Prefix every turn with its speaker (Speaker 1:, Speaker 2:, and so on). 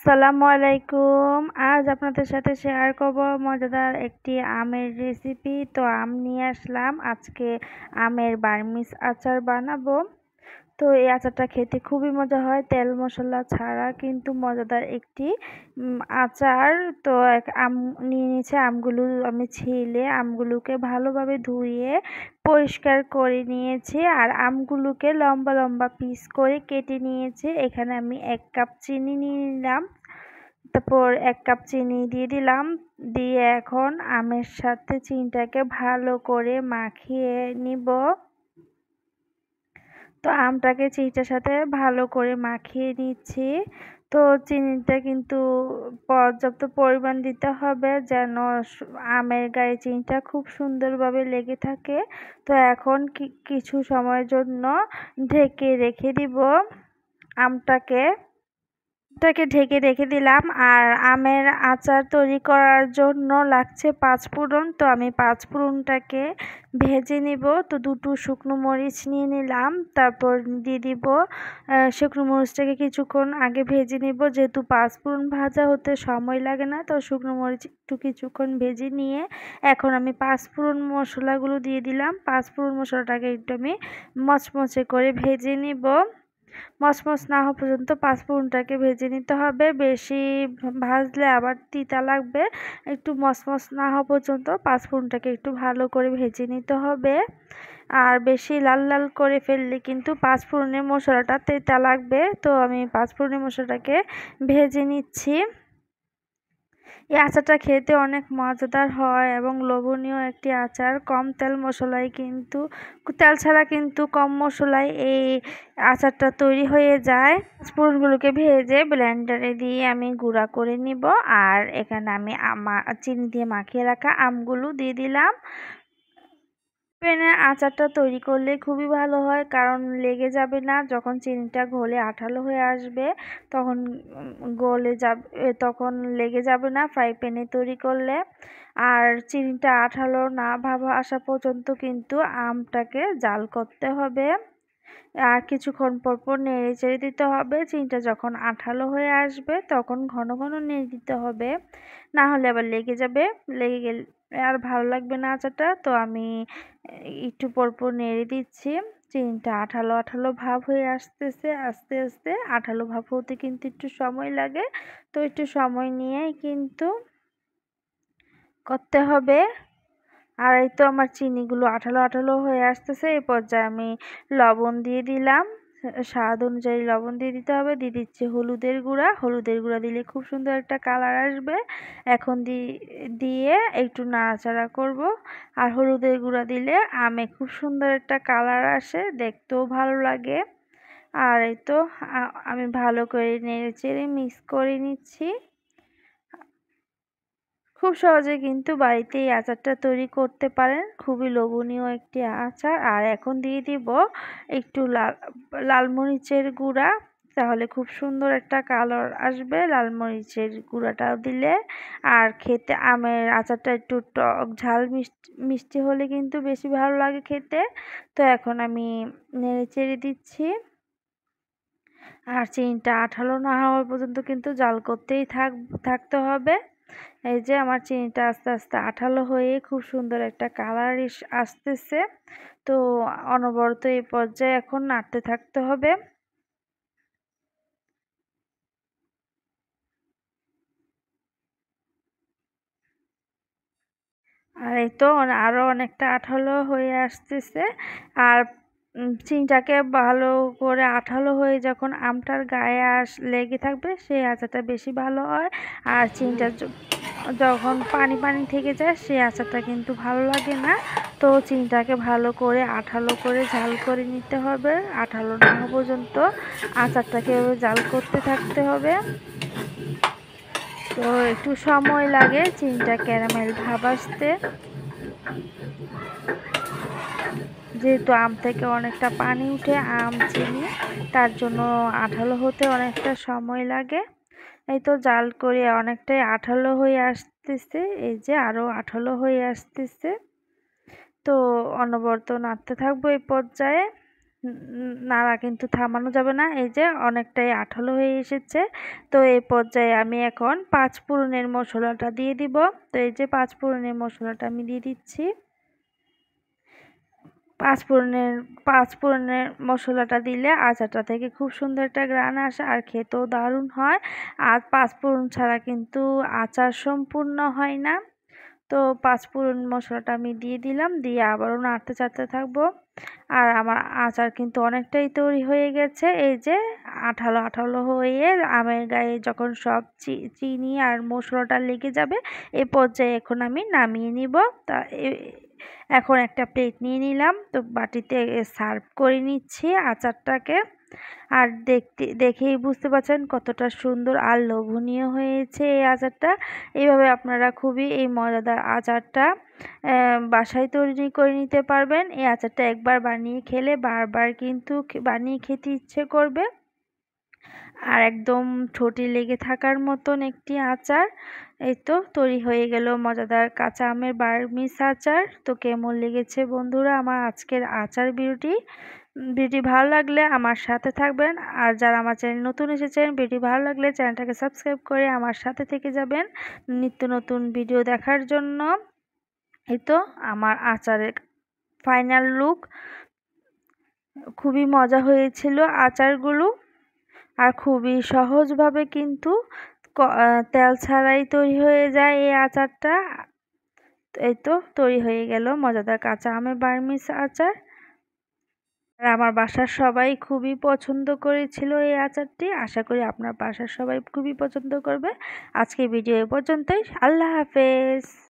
Speaker 1: আসসালামু আলাইকুম। আজ আপনাদের সাথে শেয়ার করব মজাদার একটি আমের রেসিপি। তো আম নিয়ে আসলাম। আজকে আমের বার্মিজ আচার বানাবো। তো এই আচারটা খেতে খুবই মজা হয়, তেল মশলা ছাড়া কিন্তু মজাদার একটি আচার। তো আম নিয়ে নিয়েছি, আমগুলো আমি ছিলে আমগুলোকে ভালোভাবে ধুয়ে পরিষ্কার করে নিয়েছি, আর আমগুলোকে লম্বা লম্বা পিস করে কেটে নিয়েছি। এখানে আমি 1 কাপ চিনি নিয়ে নিলাম, তারপর 1 কাপ চিনি দিয়ে দিলাম। দিয়ে এখন আমের সাথে চিনিটাকে ভালো করে মাখিয়ে নিব। তো আমটাকে চিনিটার সাথে ভালো করে মাখিয়ে নিচ্ছি। তো চিনিটা কিন্তু পর্যাপ্ত পরিমাণ দিতে হবে, যেন আমের গায়ে চিনিটা খুব সুন্দরভাবে লেগে থাকে। তো এখন কিছু সময়ের জন্য ঢেকে রেখে দিব আমটাকে। ঢেকে রেখে দিলাম। আর আমের আচার তৈরি করার জন্য লাগছে 5 ফোড়ন। তো আমি 5 ফোড়নটাকে ভেজে নিব। তো দুটো শুকনো মরিচ নিয়ে নিলাম, তারপর দিয়ে দিব শুকনো মরিচটাকে কিছুক্ষণ আগে ভেজে নিব, যেহেতু 5 ফোড়ন ভাজা হতে সময় লাগে না। তো শুকনো মরিচ একটু কিছুক্ষণ ভেজে নিয়ে এখন আমি 5 ফোড়ন মশলাগুলো দিয়ে দিলাম। 5 ফোড়ন মশলাটাকে একটু আমি মচমচে করে ভেজে নিব। মচমচ না হওয়া পর্যন্ত 5 ফোড়নটাকে ভেজে নিতে হবে। বেশি ভাজলে আবার তিতা লাগবে। একটু মচমচ না হওয়া পর্যন্ত 5 ফোড়নটাকে একটু ভালো করে ভেজে নিতে হবে। আর বেশি লাল লাল করে ফেললে কিন্তু 5 ফোড়নের মশলাটা তেতা লাগবে। তো আমি 5 ফোড়নের মশলাটাকে ভেজে নিচ্ছি। এই আচারটা খেতে অনেক মজাদার হয় এবং লোভনীয় একটি আচার। কম তেল মশলায় কিন্তু, তেল ছাড়া কিন্তু কম মশলায় এই আচারটা তৈরি হয়ে যায়। ফোড়নগুলোকে ভেজে ব্লেন্ডারে দিয়ে আমি গুঁড়া করে নিব। আর এখানে আমি চিনি দিয়ে মাখিয়ে রাখা আমগুলো দিয়ে দিলাম। প্যানে আচারটা তৈরি করলে খুবই ভালো হয়, কারণ লেগে যাবে না। যখন চিনিটা ঘোলে আঠালো হয়ে আসবে তখন গলে যাবে, তখন লেগে যাবে না ফ্রাই প্যানে তৈরি করলে। আর চিনিটা আঠালো না ভাব আসা পর্যন্ত কিন্তু আমটাকে জাল করতে হবে। আর কিছুক্ষণ পর পর নেড়ে চেড়ে দিতে হবে। চিনিটা যখন আঠালো হয়ে আসবে তখন ঘন ঘন নেড়ে দিতে হবে, না হলে আবার লেগে যাবে। লেগে গেলে আর ভালো লাগবে না আচারটা। তো আমি একটু পর পর নেড়ে দিচ্ছি। চিনিটা আঠালো আঠালো ভাব হয়ে আসতেছে, আস্তে আস্তে আঠালো ভাব হতে কিন্তু একটু সময় লাগে। তো একটু সময় নিয়েই কিন্তু করতে হবে। আর এই তো আমার চিনিগুলো আঠালো আঠালো হয়ে আসতেছে। এই পর্যায়ে আমি লবণ দিয়ে দিলাম। স্বাদ অনুযায়ী লবণ দিয়ে দিতে হবে। দিয়ে দিচ্ছি হলুদের গুঁড়া। হলুদের গুঁড়া দিলে খুব সুন্দর একটা কালার আসবে। এখন দিয়ে একটু নাড়াচাড়া করব। আর হলুদের গুঁড়া দিলে আমে খুব সুন্দর একটা কালার আসে, দেখতেও ভালো লাগে। আর এই তো আমি ভালো করে নেড়ে চেড়ে মিক্স করে নিচ্ছি। খুব সহজে কিন্তু বাড়িতে এই আচারটা তৈরি করতে পারেন। খুবই লোভনীয় একটি আচার। আর এখন দিয়ে দিব একটু লাল মরিচের গুঁড়া, তাহলে খুব সুন্দর একটা কালার আসবে লাল মরিচের গুঁড়াটা দিলে। আর খেতে আমের আচারটা একটু টক ঝাল মিষ্টি মিষ্টি হলে কিন্তু বেশি ভালো লাগে খেতে। তো এখন আমি নেড়ে চেড়ে দিচ্ছি। আর চিনিটা আঠালো না হওয়া পর্যন্ত কিন্তু জাল করতেই থাকতে হবে। এই যে আমার চিনিটা আস্তে আস্তে আঠালো হয়ে খুব সুন্দর একটা কালার আসতেছে। তো অনবরত এই পর্যায়ে এখন নাড়তে থাকতে হবে। আর এই তো আরো অনেকটা আঠালো হয়ে আসতেছে। আর চিনিটাকে ভালো করে আঠালো হয়ে যখন আমটার গায়ে লেগে থাকবে সেই আচারটা বেশি ভালো হয়। আর চিনিটা যখন পানি পানি থেকে যায় সেই আচারটা কিন্তু ভালো লাগে না। তো চিনিটাকে ভালো করে আঠালো করে ঝাল করে নিতে হবে। আঠালো না হওয়া পর্যন্ত আচারটাকে জাল করতে থাকতে হবে। তো একটু সময় লাগে চিনিটা ক্যারামেল ভাব আসতে, যেহেতু আম থেকে অনেকটা পানি উঠে আম চিনি, তার জন্য আঠালো হতে অনেকটা সময় লাগে। এই তো জাল করে অনেকটাই আঠালো হয়ে আসতেছে। এই যে আরো আঠালো হয়ে আসতেছে। তো অনবরত নাড়তে থাকবো এই পর্যায়ে। নাড়া কিন্তু থামানো যাবে না। এই যে অনেকটাই আঠালো হয়ে এসেছে। তো এই পর্যায়ে আমি এখন ৫ ফোড়নের মশলাটা দিয়ে দিব। তো এই যে ৫ ফোড়নের মশলাটা আমি দিয়ে দিচ্ছি। পাঁচফোড়নের পাঁচফোড়নের মশলাটা দিলে আচারটা থেকে খুব সুন্দর একটা ঘ্রাণ আসে আর খেতেও দারুণ হয়। আর পাঁচফোড়ন ছাড়া কিন্তু আচার সম্পূর্ণ হয় না। তো পাঁচফোড়ন মশলাটা আমি দিয়ে দিলাম, দিয়ে আবারও নাড়তে চাড়তে থাকবো। আর আমার আচার কিন্তু অনেকটাই তৈরি হয়ে গেছে। এই যে আঠালো আঠালো হয়ে আমের গায়ে যখন সব চিনি আর মশলাটা লেগে যাবে, এ পর্যায়ে এখন আমি নামিয়ে নিব। তা এখন একটা প্লেট নিয়ে নিলাম, তো বাটিতে সার্ভ করে নিচ্ছি আচারটাকে। আর দেখেই বুঝতে পারছেন কতটা সুন্দর আর লোভনীয় হয়েছে এই আচারটা। এইভাবে আপনারা খুবই এই মজাদার আচারটা বাসায় তৈরি করে নিতে পারবেন। এই আচারটা একবার বানিয়ে খেলে বারবার কিন্তু বানিয়ে খেতে ইচ্ছে করবে। আর একদম ঠোঁটে লেগে থাকার মতন একটি আচার। এই তো তৈরি হয়ে গেল মজাদার কাঁচা আমের বার্মিস আচার। তো কেমন লেগেছে বন্ধুরা আমার আজকের আচার ভিডিওটি ভালো লাগলে আমার সাথে থাকবেন। আর যারা আমার চ্যানেল নতুন এসেছেন, ভিডিও ভালো লাগলে চ্যানেলটাকে সাবস্ক্রাইব করে আমার সাথে থেকে যাবেন নিত্য নতুন ভিডিও দেখার জন্য। এই তো আমার আচারের ফাইনাল লুক। খুবই মজা হয়েছিল আচারগুলো। আর খুবই সহজভাবে কিন্তু তেল ছাড়াই তৈরি হয়ে যায় এই আচারটা। এই তো তৈরি হয়ে গেল মজাদার কাঁচা আমের বার্মিস আচার। আর আমার বাসার সবাই খুবই পছন্দ করেছিল এই আচারটি। আশা করি আপনার বাসার সবাই খুবই পছন্দ করবে। আজকে ভিডিও এ পর্যন্তই। আল্লাহ হাফেজ।